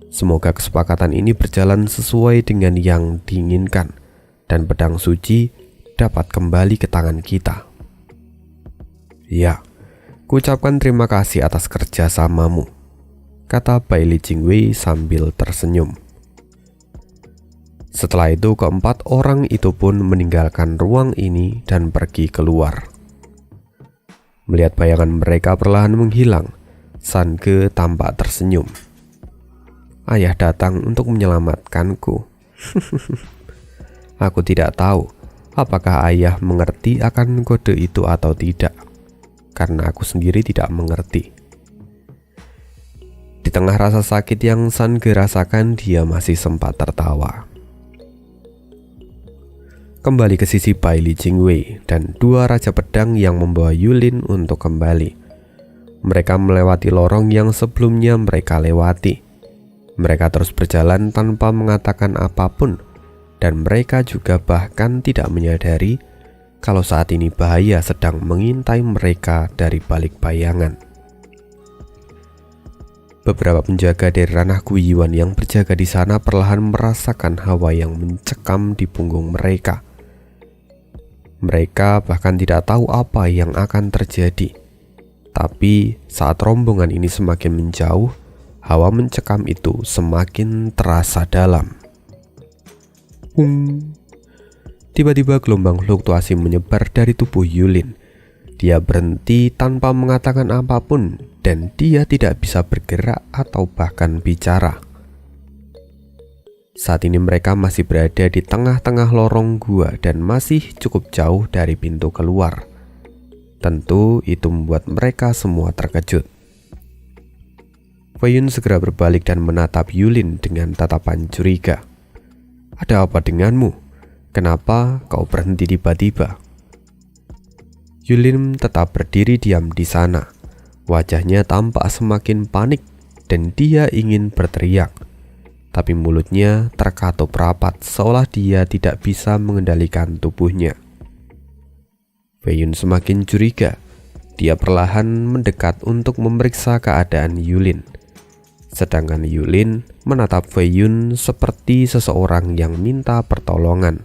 Semoga kesepakatan ini berjalan sesuai dengan yang diinginkan dan pedang suci dapat kembali ke tangan kita. "Ya, kuucapkan terima kasih atas kerjasamamu," kata Bailey Jingwei sambil tersenyum. Setelah itu keempat orang itu pun meninggalkan ruang ini dan pergi keluar. Melihat bayangan mereka perlahan menghilang, Sange tampak tersenyum. "Ayah datang untuk menyelamatkanku." Aku tidak tahu apakah ayah mengerti akan kode itu atau tidak, karena aku sendiri tidak mengerti. Di tengah rasa sakit yang Sange rasakan, dia masih sempat tertawa. Kembali ke sisi Bailey Jingwei dan dua raja pedang yang membawa Yulin untuk kembali. Mereka melewati lorong yang sebelumnya mereka lewati. Mereka terus berjalan tanpa mengatakan apapun, dan mereka juga bahkan tidak menyadari kalau saat ini bahaya sedang mengintai mereka dari balik bayangan. Beberapa penjaga dari ranah Gu Yifan yang berjaga di sana perlahan merasakan hawa yang mencekam di punggung mereka. Mereka bahkan tidak tahu apa yang akan terjadi. Tapi saat rombongan ini semakin menjauh, hawa mencekam itu semakin terasa dalam. Tiba-tiba gelombang fluktuasi menyebar dari tubuh Yulin. Dia berhenti tanpa mengatakan apapun dan dia tidak bisa bergerak atau bahkan bicara. Saat ini mereka masih berada di tengah-tengah lorong gua dan masih cukup jauh dari pintu keluar. Tentu itu membuat mereka semua terkejut. Fei Yun segera berbalik dan menatap Yulin dengan tatapan curiga. "Ada apa denganmu? Kenapa kau berhenti tiba-tiba?" Yulin tetap berdiri diam di sana. Wajahnya tampak semakin panik dan dia ingin berteriak. Tapi mulutnya terkatup rapat seolah dia tidak bisa mengendalikan tubuhnya. Fei Yun semakin curiga. Dia perlahan mendekat untuk memeriksa keadaan Yulin. Sedangkan Yulin menatap Fei Yun seperti seseorang yang minta pertolongan.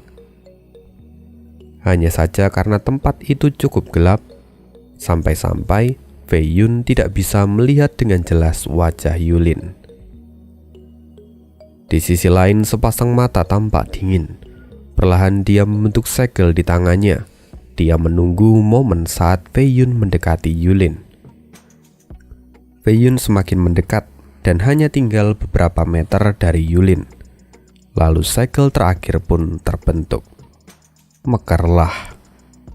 Hanya saja karena tempat itu cukup gelap, sampai-sampai Fei Yun tidak bisa melihat dengan jelas wajah Yulin. Di sisi lain, sepasang mata tampak dingin. Perlahan dia membentuk segel di tangannya. Dia menunggu momen saat Fei Yun mendekati Yulin. Fei Yun semakin mendekat dan hanya tinggal beberapa meter dari Yulin. Lalu segel terakhir pun terbentuk. "Mekarlah,"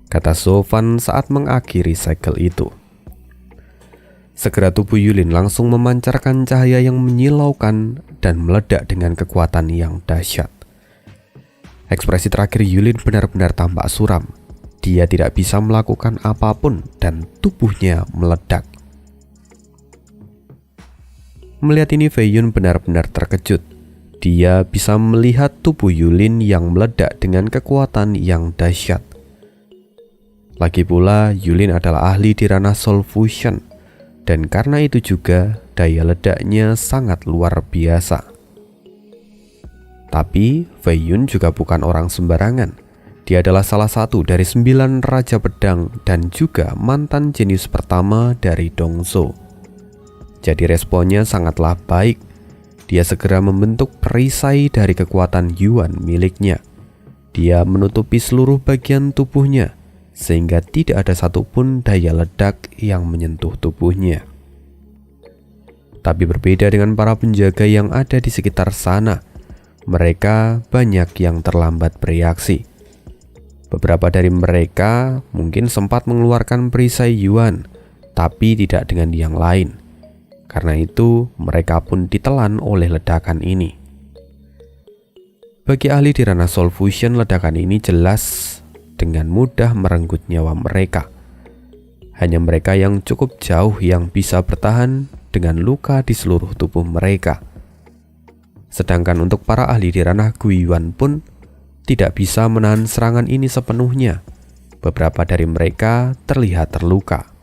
kata Sofan saat mengakhiri segel itu. Segera tubuh Yulin langsung memancarkan cahaya yang menyilaukan dan meledak dengan kekuatan yang dahsyat. Ekspresi terakhir Yulin benar-benar tampak suram. Dia tidak bisa melakukan apapun dan tubuhnya meledak. Melihat ini, Fei Yun benar-benar terkejut. Dia bisa melihat tubuh Yulin yang meledak dengan kekuatan yang dahsyat. Lagi pula, Yulin adalah ahli di ranah Soul Fusion, dan karena itu juga daya ledaknya sangat luar biasa. Tapi, Fei Yun juga bukan orang sembarangan. Dia adalah salah satu dari 9 Raja Pedang dan juga mantan jenius pertama dari Dongzhou. Jadi responnya sangatlah baik. Dia segera membentuk perisai dari kekuatan Yuan miliknya. Dia menutupi seluruh bagian tubuhnya, sehingga tidak ada satupun daya ledak yang menyentuh tubuhnya. Tapi berbeda dengan para penjaga yang ada di sekitar sana, mereka banyak yang terlambat bereaksi. Beberapa dari mereka mungkin sempat mengeluarkan perisai Yuan, tapi tidak dengan yang lain. Karena itu, mereka pun ditelan oleh ledakan ini. Bagi ahli di ranah Soul Fusion, ledakan ini jelas dengan mudah merenggut nyawa mereka. Hanya mereka yang cukup jauh yang bisa bertahan dengan luka di seluruh tubuh mereka. Sedangkan untuk para ahli di ranah Guiyuan pun tidak bisa menahan serangan ini sepenuhnya. Beberapa dari mereka terlihat terluka.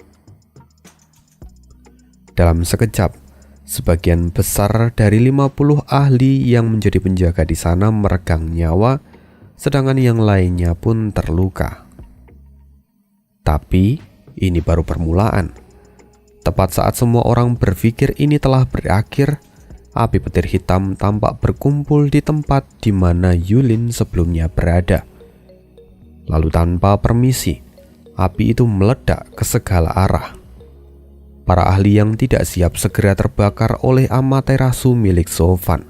Dalam sekejap, sebagian besar dari 50 ahli yang menjadi penjaga di sana meregang nyawa, sedangkan yang lainnya pun terluka. Tapi, ini baru permulaan. Tepat saat semua orang berpikir ini telah berakhir, api petir hitam tampak berkumpul di tempat di mana Yulin sebelumnya berada. Lalu tanpa permisi, api itu meledak ke segala arah. Para ahli yang tidak siap segera terbakar oleh Amaterasu milik Sofan.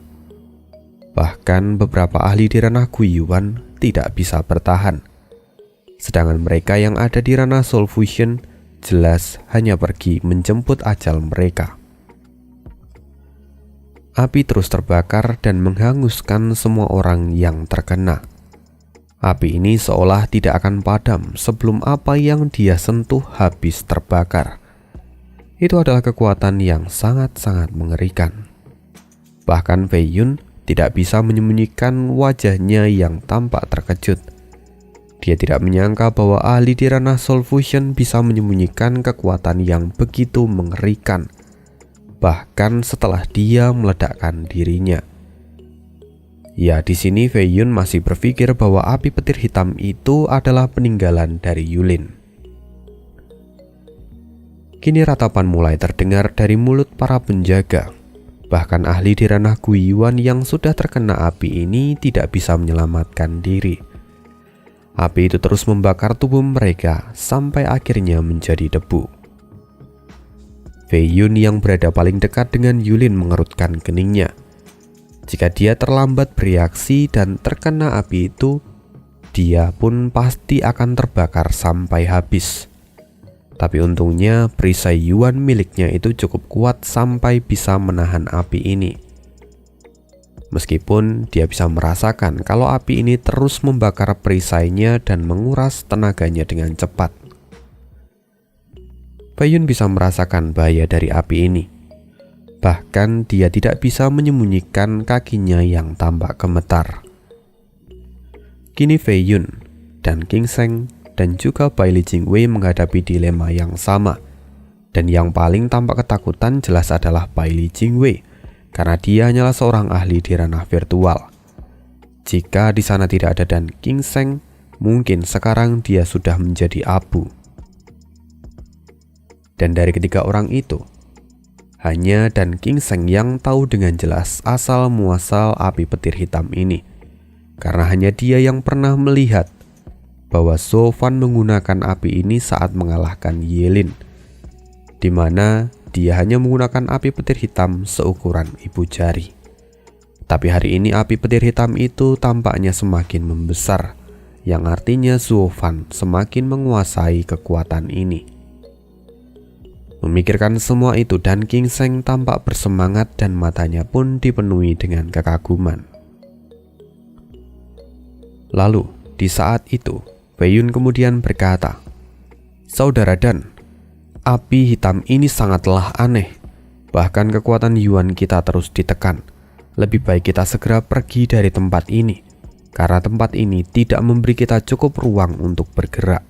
Bahkan beberapa ahli di ranah Guiyuan tidak bisa bertahan. Sedangkan mereka yang ada di ranah Soul Fusion jelas hanya pergi menjemput ajal mereka. Api terus terbakar dan menghanguskan semua orang yang terkena. Api ini seolah tidak akan padam sebelum apa yang dia sentuh habis terbakar. Itu adalah kekuatan yang sangat-sangat mengerikan. Bahkan Fei Yun tidak bisa menyembunyikan wajahnya yang tampak terkejut. Dia tidak menyangka bahwa ahli di ranah Soul Fusion bisa menyembunyikan kekuatan yang begitu mengerikan, bahkan setelah dia meledakkan dirinya. Ya, di sini Fei Yun masih berpikir bahwa api petir hitam itu adalah peninggalan dari Yulin. Kini ratapan mulai terdengar dari mulut para penjaga. Bahkan ahli di ranah Guiyuan yang sudah terkena api ini tidak bisa menyelamatkan diri. Api itu terus membakar tubuh mereka sampai akhirnya menjadi debu. Fei Yun yang berada paling dekat dengan Yulin mengerutkan keningnya. Jika dia terlambat bereaksi dan terkena api itu, dia pun pasti akan terbakar sampai habis. Tapi untungnya perisai Yuan miliknya itu cukup kuat sampai bisa menahan api ini. Meskipun dia bisa merasakan kalau api ini terus membakar perisainya dan menguras tenaganya dengan cepat. Fei Yun bisa merasakan bahaya dari api ini. Bahkan dia tidak bisa menyembunyikan kakinya yang tampak gemetar. Kini Fei Yun dan King Seng dan juga Bailey Jingwei menghadapi dilema yang sama. Dan yang paling tampak ketakutan jelas adalah Bailey Jingwei, karena dia hanyalah seorang ahli di ranah virtual. Jika di sana tidak ada Dan King Seng, mungkin sekarang dia sudah menjadi abu. Dan dari ketiga orang itu, hanya Dan King Seng yang tahu dengan jelas asal muasal api petir hitam ini, karena hanya dia yang pernah melihat bahwa Sofan menggunakan api ini saat mengalahkan Yelin, di mana dia hanya menggunakan api petir hitam seukuran ibu jari. Tapi hari ini api petir hitam itu tampaknya semakin membesar, yang artinya Zuo Fan semakin menguasai kekuatan ini. Memikirkan semua itu, Dan King-seng tampak bersemangat dan matanya pun dipenuhi dengan kekaguman. Lalu, di saat itu, Fei Yun kemudian berkata, "Saudara Dan, api hitam ini sangatlah aneh. Bahkan kekuatan Yuan kita terus ditekan. Lebih baik kita segera pergi dari tempat ini, karena tempat ini tidak memberi kita cukup ruang untuk bergerak."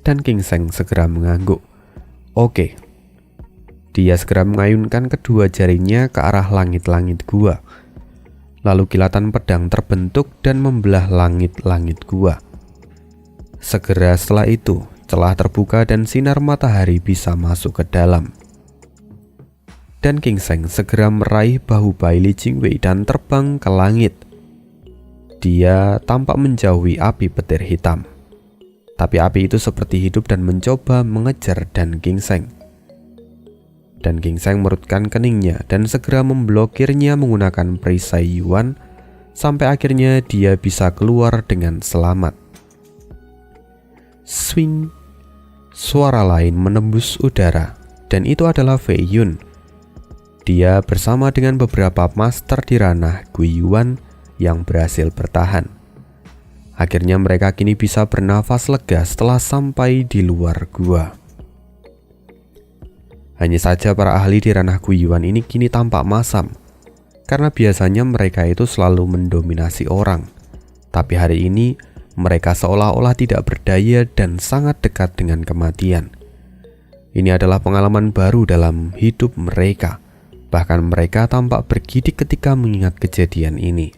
Dan King-seng segera mengangguk. Oke. Dia segera mengayunkan kedua jarinya ke arah langit-langit gua. Lalu kilatan pedang terbentuk dan membelah langit-langit gua. Segera setelah itu, celah terbuka dan sinar matahari bisa masuk ke dalam. Dan King-seng segera meraih bahu Bailey Jingwei dan terbang ke langit. Dia tampak menjauhi api petir hitam. Tapi api itu seperti hidup dan mencoba mengejar Dan King-seng. Dan King-seng merutkan keningnya dan segera memblokirnya menggunakan perisai Yuan sampai akhirnya dia bisa keluar dengan selamat. Swing! Suara lain menembus udara, dan itu adalah Fei Yun. Dia bersama dengan beberapa master di ranah Gui Yuan yang berhasil bertahan. Akhirnya mereka kini bisa bernafas lega setelah sampai di luar gua. Hanya saja para ahli di ranah Gui Yuan ini kini tampak masam, karena biasanya mereka itu selalu mendominasi orang. Tapi hari ini mereka seolah-olah tidak berdaya dan sangat dekat dengan kematian. Ini adalah pengalaman baru dalam hidup mereka. Bahkan mereka tampak bergidik ketika mengingat kejadian ini.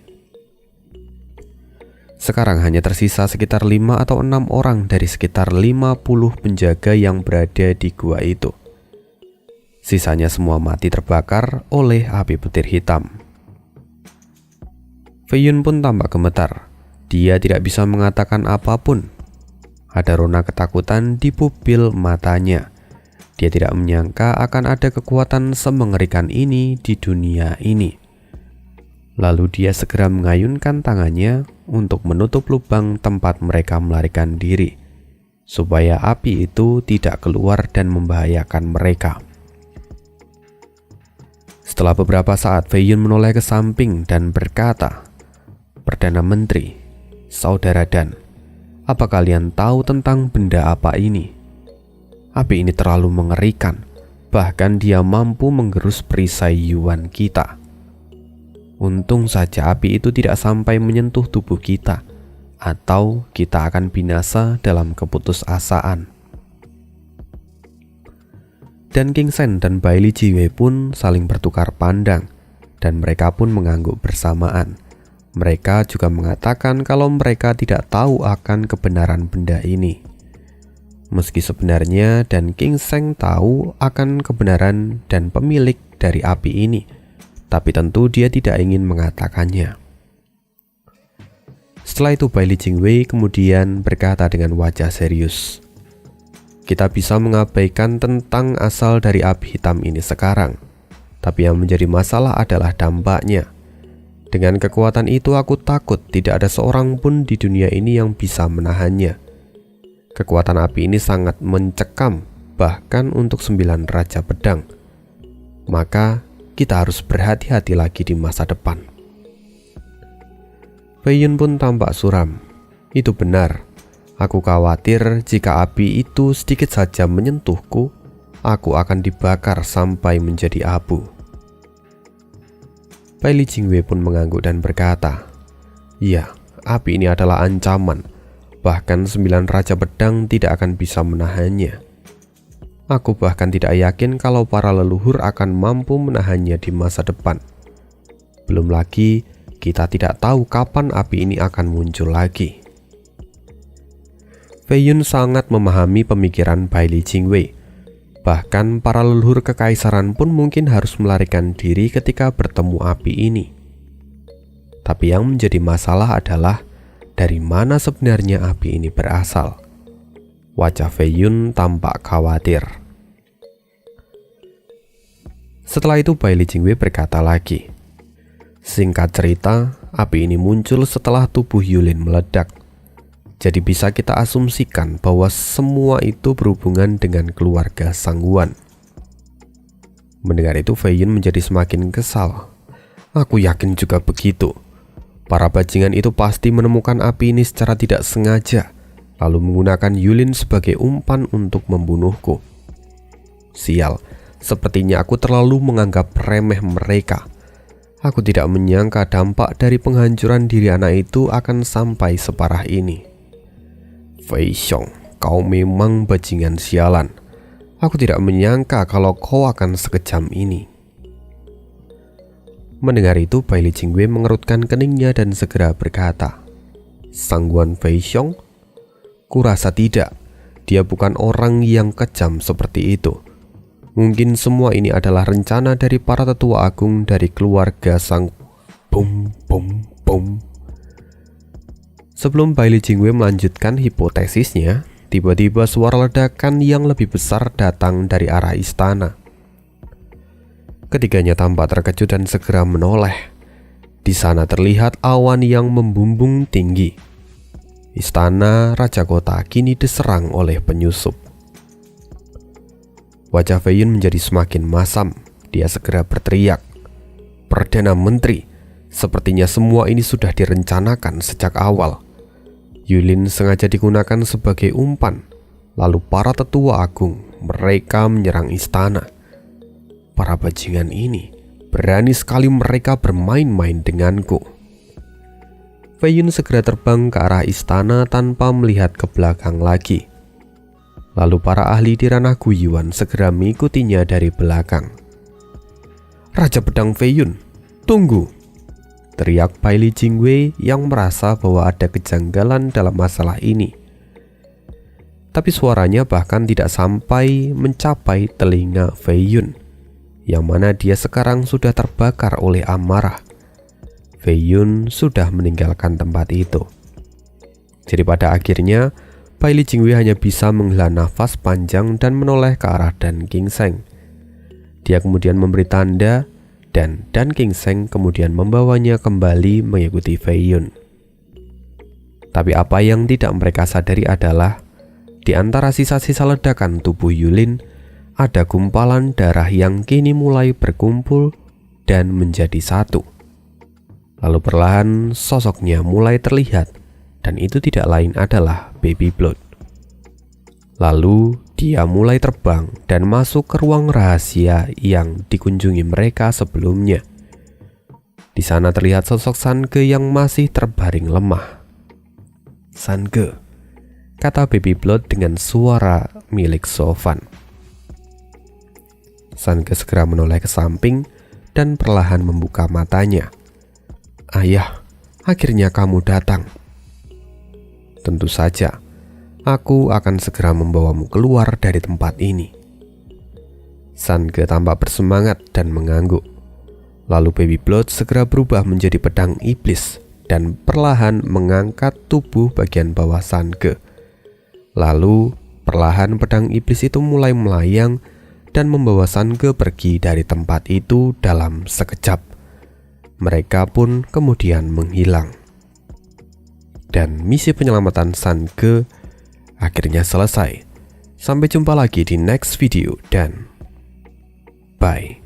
Sekarang hanya tersisa sekitar 5 atau 6 orang dari sekitar 50 penjaga yang berada di gua itu. Sisanya semua mati terbakar oleh api petir hitam. Fei Yun pun tampak gemetar. Dia tidak bisa mengatakan apapun. Ada rona ketakutan di pupil matanya. Dia tidak menyangka akan ada kekuatan semengerikan ini di dunia ini. Lalu dia segera mengayunkan tangannya untuk menutup lubang tempat mereka melarikan diri, supaya api itu tidak keluar dan membahayakan mereka. Setelah beberapa saat, Fei Yun menoleh ke samping dan berkata, "Perdana Menteri, Saudara Dan, apa kalian tahu tentang benda apa ini? Api ini terlalu mengerikan, bahkan dia mampu menggerus perisai Yuan kita. Untung saja api itu tidak sampai menyentuh tubuh kita, atau kita akan binasa dalam keputusasaan." Dan King-seng dan Bailey Jingwei pun saling bertukar pandang, dan mereka pun mengangguk bersamaan. Mereka juga mengatakan kalau mereka tidak tahu akan kebenaran benda ini. Meski sebenarnya Dan King-seng tahu akan kebenaran dan pemilik dari api ini, tapi tentu dia tidak ingin mengatakannya. Setelah itu Bailey Jingwei kemudian berkata dengan wajah serius, "Kita bisa mengabaikan tentang asal dari api hitam ini sekarang, tapi yang menjadi masalah adalah dampaknya. Dengan kekuatan itu aku takut tidak ada seorang pun di dunia ini yang bisa menahannya. Kekuatan api ini sangat mencekam, bahkan untuk 9 Raja Pedang. Maka kita harus berhati-hati lagi di masa depan." Fei Yun pun tampak suram. "Itu benar. Aku khawatir jika api itu sedikit saja menyentuhku, aku akan dibakar sampai menjadi abu." Bailey Jingwei pun mengangguk dan berkata, "Iya, api ini adalah ancaman. Bahkan 9 Raja Pedang tidak akan bisa menahannya. Aku bahkan tidak yakin kalau para leluhur akan mampu menahannya di masa depan. Belum lagi, kita tidak tahu kapan api ini akan muncul lagi." Fei Yun sangat memahami pemikiran Bailey Jingwei. Bahkan para leluhur kekaisaran pun mungkin harus melarikan diri ketika bertemu api ini. Tapi yang menjadi masalah adalah dari mana sebenarnya api ini berasal. Wajah Fei Yun tampak khawatir. Setelah itu Bailey Jingwei berkata lagi, "Singkat cerita, api ini muncul setelah tubuh Yulin meledak. Jadi bisa kita asumsikan bahwa semua itu berhubungan dengan keluarga Sangguan." Mendengar itu Fei Yun menjadi semakin kesal. "Aku yakin juga begitu. Para bajingan itu pasti menemukan api ini secara tidak sengaja, lalu menggunakan Yulin sebagai umpan untuk membunuhku. Sial, sepertinya aku terlalu menganggap remeh mereka. Aku tidak menyangka dampak dari penghancuran diri anak itu akan sampai separah ini. Fei Xiong, kau memang bajingan sialan. Aku tidak menyangka kalau kau akan sekejam ini." Mendengar itu, Bailey Jingwei mengerutkan keningnya dan segera berkata, "Sangguan Fei Xiong? Kurasa tidak. Dia bukan orang yang kejam seperti itu. Mungkin semua ini adalah rencana dari para tetua agung dari keluarga Sang..." Bum, bum, bum. Sebelum Bailey Jingwei melanjutkan hipotesisnya, tiba-tiba suara ledakan yang lebih besar datang dari arah istana. Ketiganya tampak terkejut dan segera menoleh. Di sana terlihat awan yang membumbung tinggi. Istana Raja Kota kini diserang oleh penyusup. Wajah Fei Yun menjadi semakin masam. Dia segera berteriak, "Perdana Menteri, sepertinya semua ini sudah direncanakan sejak awal. Yulin sengaja digunakan sebagai umpan. Lalu para tetua agung, mereka menyerang istana. Para bajingan ini, berani sekali mereka bermain-main denganku." Fei Yun segera terbang ke arah istana tanpa melihat ke belakang lagi. Lalu para ahli di ranah Guyuan segera mengikutinya dari belakang. "Raja Pedang Fei Yun, tunggu!" teriak Bailey Jingwei yang merasa bahwa ada kejanggalan dalam masalah ini. Tapi suaranya bahkan tidak sampai mencapai telinga Fei Yun, yang mana dia sekarang sudah terbakar oleh amarah. Fei Yun sudah meninggalkan tempat itu. Jadi pada akhirnya Bailey Jingwei hanya bisa menghela nafas panjang dan menoleh ke arah Dan Qingseng. Dia kemudian memberi tanda dan Dan Qingseng kemudian membawanya kembali mengikuti Fei Yun. Tapi apa yang tidak mereka sadari adalah di antara sisa-sisa ledakan tubuh Yulin ada gumpalan darah yang kini mulai berkumpul dan menjadi satu. Lalu perlahan sosoknya mulai terlihat, dan itu tidak lain adalah Baby Blood. Lalu dia mulai terbang dan masuk ke ruang rahasia yang dikunjungi mereka sebelumnya. Di sana terlihat sosok San Ge yang masih terbaring lemah. "San Ge," kata Baby Blood dengan suara milik Sofan. San Ge segera menoleh ke samping dan perlahan membuka matanya. "Ayah, akhirnya kamu datang." "Tentu saja, aku akan segera membawamu keluar dari tempat ini." San Ge tampak bersemangat dan mengangguk. Lalu Baby Blood segera berubah menjadi pedang iblis dan perlahan mengangkat tubuh bagian bawah San Ge. Lalu perlahan pedang iblis itu mulai melayang dan membawa San Ge pergi dari tempat itu dalam sekejap. Mereka pun kemudian menghilang. Dan misi penyelamatan San Ge akhirnya selesai. Sampai jumpa lagi di next video dan bye.